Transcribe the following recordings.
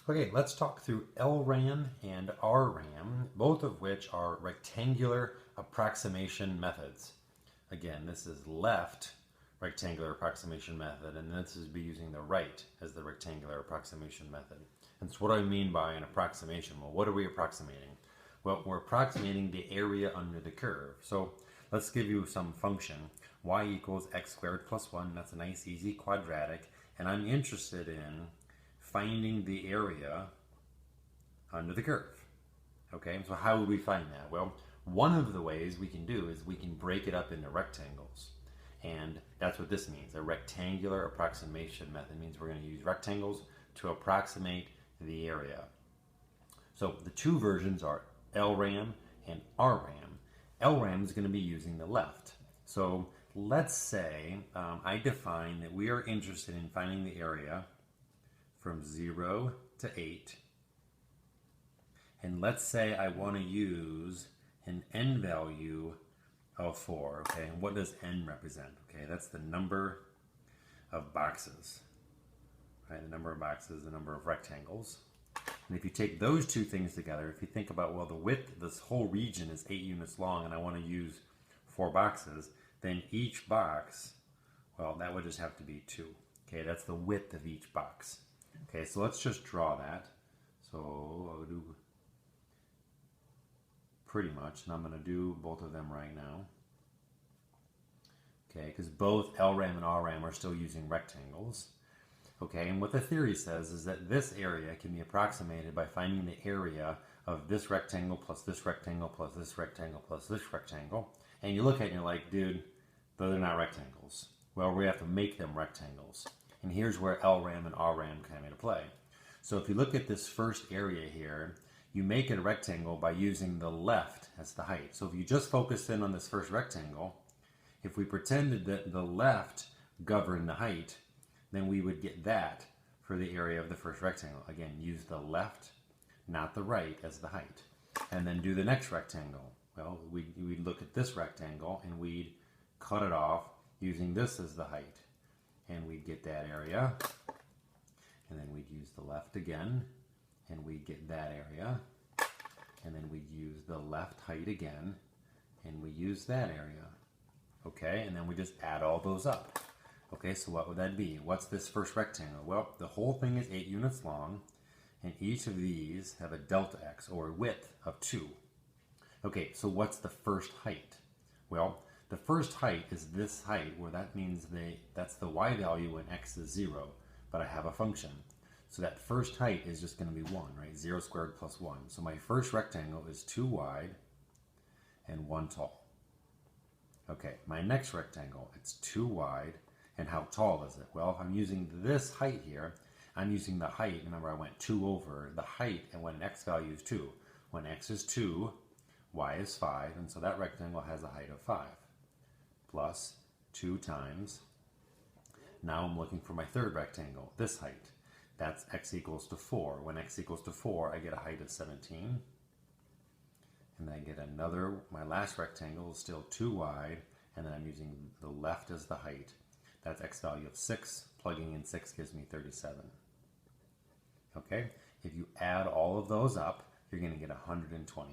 Okay, let's talk through LRAM and RRAM, both of which are rectangular approximation methods. Again, this is left rectangular approximation method, and this is be using the right as the rectangular approximation method. And so what do I mean by an approximation? Well, what are we approximating? Well, we're approximating the area under the curve. So let's give you some function. Y equals x squared plus 1. That's a nice, easy quadratic. And I'm interested in finding the area under the curve. Okay, so how would we find that? Well, one of the ways we can do is we can break it up into rectangles. And that's what this means. A rectangular approximation method means we're going to use rectangles to approximate the area. So the two versions are LRAM and RRAM. LRAM is going to be using the left. So let's say I define that we are interested in finding the area from 0 to 8. And let's say I want to use an n value of 4. Okay, and what does n represent? Okay, that's the number of boxes. Right, the number of boxes, the number of rectangles. And if you take those two things together, if you think about, well, the width, this whole region is 8 units long, and I want to use 4 boxes, then each box, well, that would just have to be 2. Okay, that's the width of each box. Okay, so let's just draw that. So I'll do pretty much, and I'm going to do both of them right now. Okay, because both LRAM and RRAM are still using rectangles. Okay, and what the theory says is that this area can be approximated by finding the area of this rectangle plus this rectangle plus this rectangle plus this rectangle. And you look at it and you're like, dude, those are not rectangles. Well, we have to make them rectangles. And here's where LRAM and RRAM come into play. So if you look at this first area here, you make it a rectangle by using the left as the height. So if you just focus in on this first rectangle, if we pretended that the left governed the height, then we would get that for the area of the first rectangle. Again, use the left, not the right, as the height. And then do the next rectangle. Well, we'd look at this rectangle and we'd cut it off using this as the height. And we'd get that area. And then we'd use the left again. And we'd get that area. And then we'd use the left height again. And we use that area. Okay, and then we just add all those up. Okay, so what would that be? What's this first rectangle? Well, the whole thing is 8 units long, and each of these have a delta x, or a width, of 2. Okay, so what's the first height? Well, the first height is this height, where that means that's the y value when x is 0, but I have a function. So that first height is just going to be 1, right? 0 squared plus 1. So my first rectangle is 2 wide and 1 tall. Okay, my next rectangle, it's 2 wide. And how tall is it? Well, if I'm using this height here, I'm using the height. Remember, I went 2 over the height, and when x value is 2. When x is 2, y is 5, and so that rectangle has a height of 5. Plus 2 times. Now I'm looking for my third rectangle, this height. That's x equals to 4. When x equals to 4, I get a height of 17. And then I get another, my last rectangle is still 2 wide, and then I'm using the left as the height. That's x value of 6. Plugging in 6 gives me 37. Okay, if you add all of those up, you're going to get 120.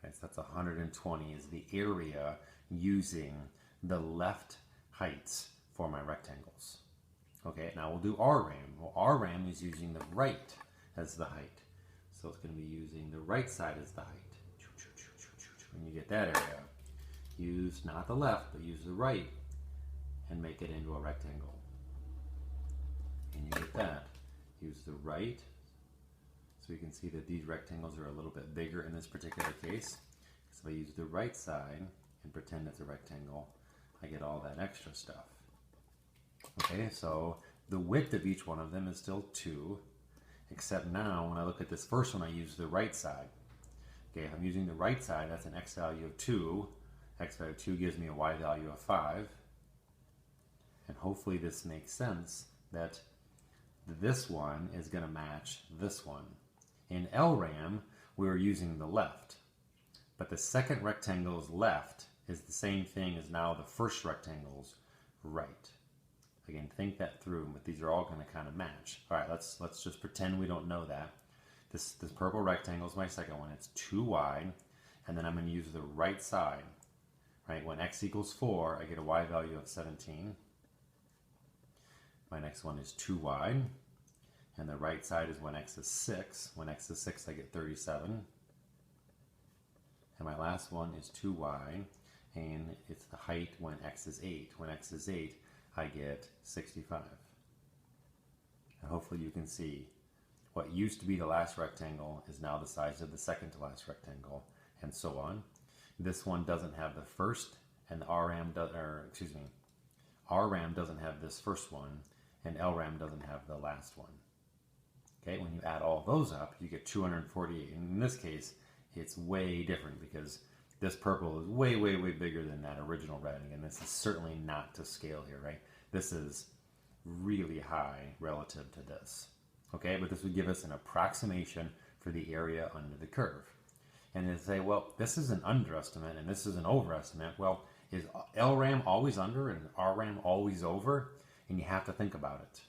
Right, so that's 120 is the area using the left heights for my rectangles. Okay, now we'll do RRAM. Well, RRAM is using the right as the height. So it's going to be using the right side as the height. When you get that area, use not the left, but use the right and make it into a rectangle. And you get that. Use the right. So you can see that these rectangles are a little bit bigger in this particular case. So if I use the right side and pretend it's a rectangle, I get all that extra stuff. Okay, so the width of each one of them is still 2, except now when I look at this first one, I use the right side. Okay, if I'm using the right side, that's an x value of 2. X value of 2 gives me a y value of 5. And hopefully this makes sense that this one is going to match this one. In LRAM, we were using the left. But the second rectangle's left is the same thing as now the first rectangle's right. Again, think that through, but these are all going to kind of match. All right, let's just pretend we don't know that. This purple rectangle is my second one. It's 2 wide, and then I'm going to use the right side. Right, when x equals 4, I get a y value of 17. My next one is 2 wide, and the right side is when x is 6. When x is 6, I get 37. And my last one is 2 wide, and it's the height when x is 8. When x is 8, I get 65. And hopefully you can see what used to be the last rectangle is now the size of the second to last rectangle, and so on. This one doesn't have the first, and the RRAM doesn't have this first one, and LRAM doesn't have the last one. Okay, when you add all those up, you get 248. And in this case, it's way different because this purple is way, way, way bigger than that original red. And this is certainly not to scale here, right? This is really high relative to this. Okay, but this would give us an approximation for the area under the curve. And they say, well, this is an underestimate and this is an overestimate. Well, is LRAM always under and RRAM always over? And you have to think about it.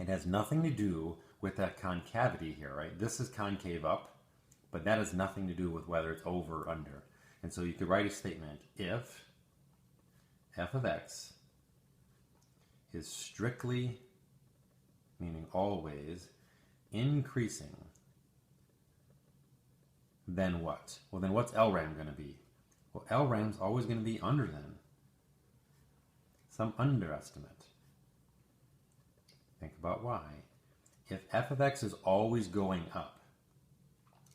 It has nothing to do with that concavity here, right? This is concave up, but that has nothing to do with whether it's over or under. And so you could write a statement, if f of x is strictly, meaning always, increasing, then what? Well, then what's LRAM going to be? Well, LRAM's always going to be under then. Some underestimate. Think about why. If f of x is always going up,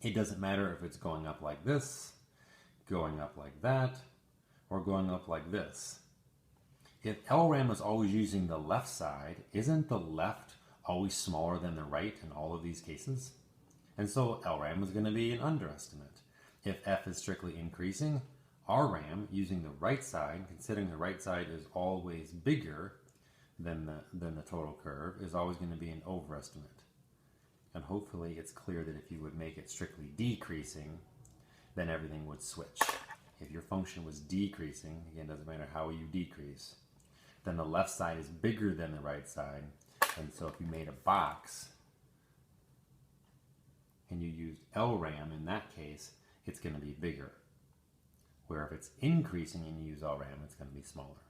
it doesn't matter if it's going up like this, going up like that, or going up like this. If LRAM is always using the left side, isn't the left always smaller than the right in all of these cases? And so LRAM is going to be an underestimate. If f is strictly increasing, RRAM, using the right side, considering the right side is always bigger than the total curve, is always going to be an overestimate. And hopefully it's clear that if you would make it strictly decreasing, then everything would switch. If your function was decreasing, again, doesn't matter how you decrease, then the left side is bigger than the right side. And so if you made a box and you used LRAM in that case, it's going to be bigger. Where if it's increasing and you use LRAM, it's going to be smaller.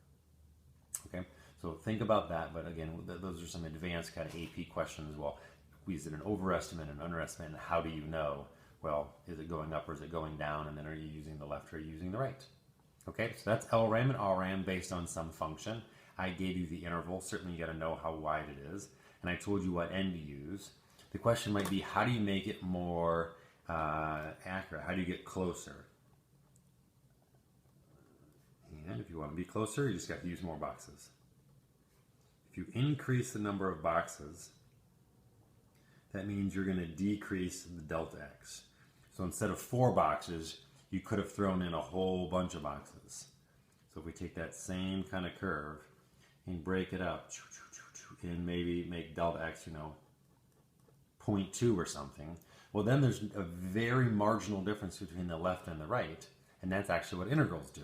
Okay, so think about that. But again, those are some advanced kind of AP questions as well. Is it an overestimate, an underestimate, and how do you know? Well, is it going up or is it going down? And then are you using the left or are you using the right? Okay, so that's LRAM and RRAM based on some function. I gave you the interval. Certainly you got to know how wide it is. And I told you what n to use. The question might be, how do you make it more accurate? How do you get closer? And if you want to be closer, you just got to use more boxes. If you increase the number of boxes, that means you're going to decrease the delta x. So instead of 4 boxes, you could have thrown in a whole bunch of boxes. So if we take that same kind of curve and break it up and maybe make delta x, 0.2 or something, well then there's a very marginal difference between the left and the right, and that's actually what integrals do.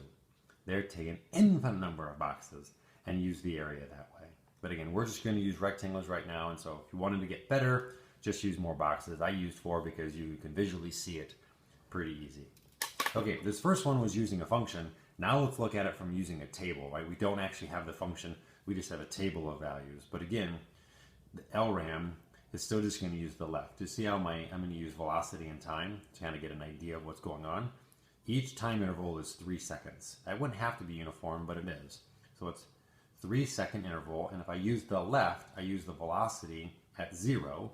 They're taking an infinite number of boxes and use the area that way. But again, we're just going to use rectangles right now, and so if you wanted to get better, just use more boxes. I used 4 because you can visually see it pretty easy. Okay, this first one was using a function. Now let's look at it from using a table, right? We don't actually have the function, we just have a table of values. But again, the LRAM is still just going to use the left. You see how I'm going to use velocity and time to kind of get an idea of what's going on. Each time interval is 3 seconds. That wouldn't have to be uniform, but it is. So it's 3-second interval, and if I use the left, I use the velocity at 0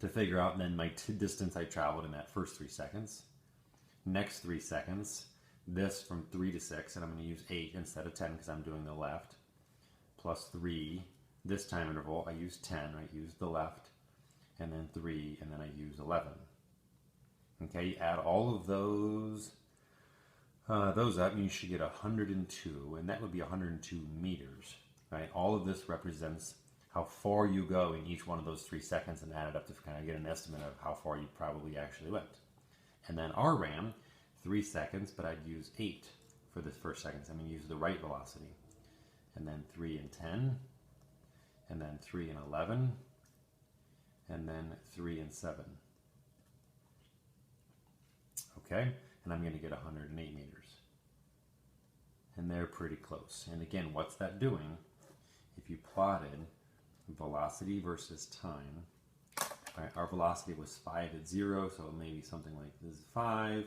to figure out then my distance I traveled in that first 3 seconds. Next 3 seconds, this from 3 to 6, and I'm going to use 8 instead of 10 because I'm doing the left, plus 3. This time interval, I use 10, I use the left, and then 3, and then I use 11. Okay, you add all of those up, and you should get 102, and that would be 102 meters, right? All of this represents how far you go in each one of those 3 seconds, and add it up to kind of get an estimate of how far you probably actually went. And then RRAM, 3 seconds, but I'd use 8 for this first second. So I'm going to use the right velocity. and then 3 and 10, and then 3 and 11, and then 3 and 7. Okay, and I'm going to get 108 meters. And they're pretty close. And again, what's that doing? If you plotted velocity versus time, right, our velocity was 5 at 0, so maybe something like this is 5,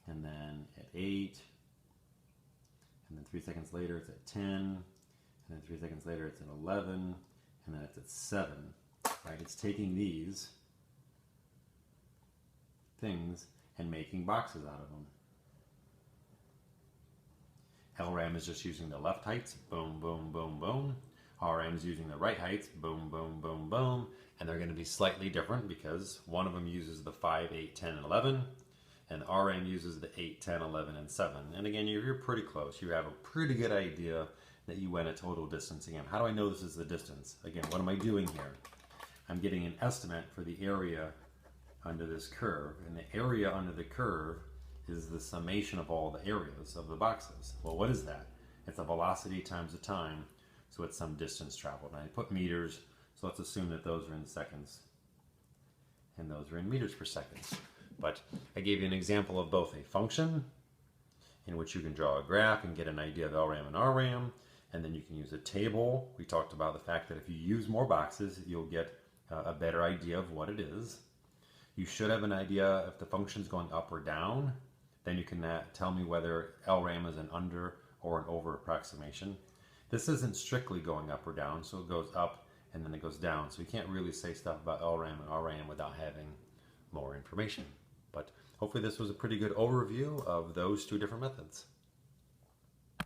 and then at 8, and then 3 seconds later it's at 10, and then 3 seconds later it's at 11, and then it's at 7. Right? It's taking these things and making boxes out of them. LRAM is just using the left heights, boom, boom, boom, boom. RRAM is using the right heights, boom, boom, boom, boom. And they're going to be slightly different because one of them uses the 5, 8, 10, and 11, and RRAM uses the 8, 10, 11, and 7. And again, you're pretty close. You have a pretty good idea that you went a total distance. Again, how do I know this is the distance? Again, what am I doing here? I'm getting an estimate for the area under this curve, and the area under the curve is the summation of all the areas of the boxes. Well, what is that? It's a velocity times the time, so it's some distance traveled. And I put meters, so let's assume that those are in seconds, and those are in meters per second. But I gave you an example of both a function, in which you can draw a graph and get an idea of LRAM and RRAM, and then you can use a table. We talked about the fact that if you use more boxes, you'll get a better idea of what it is. You should have an idea if the function's going up or down. Then you can tell me whether LRAM is an under or an over approximation. This isn't strictly going up or down, so it goes up and then it goes down. So you can't really say stuff about LRAM and RRAM without having more information. But hopefully this was a pretty good overview of those two different methods.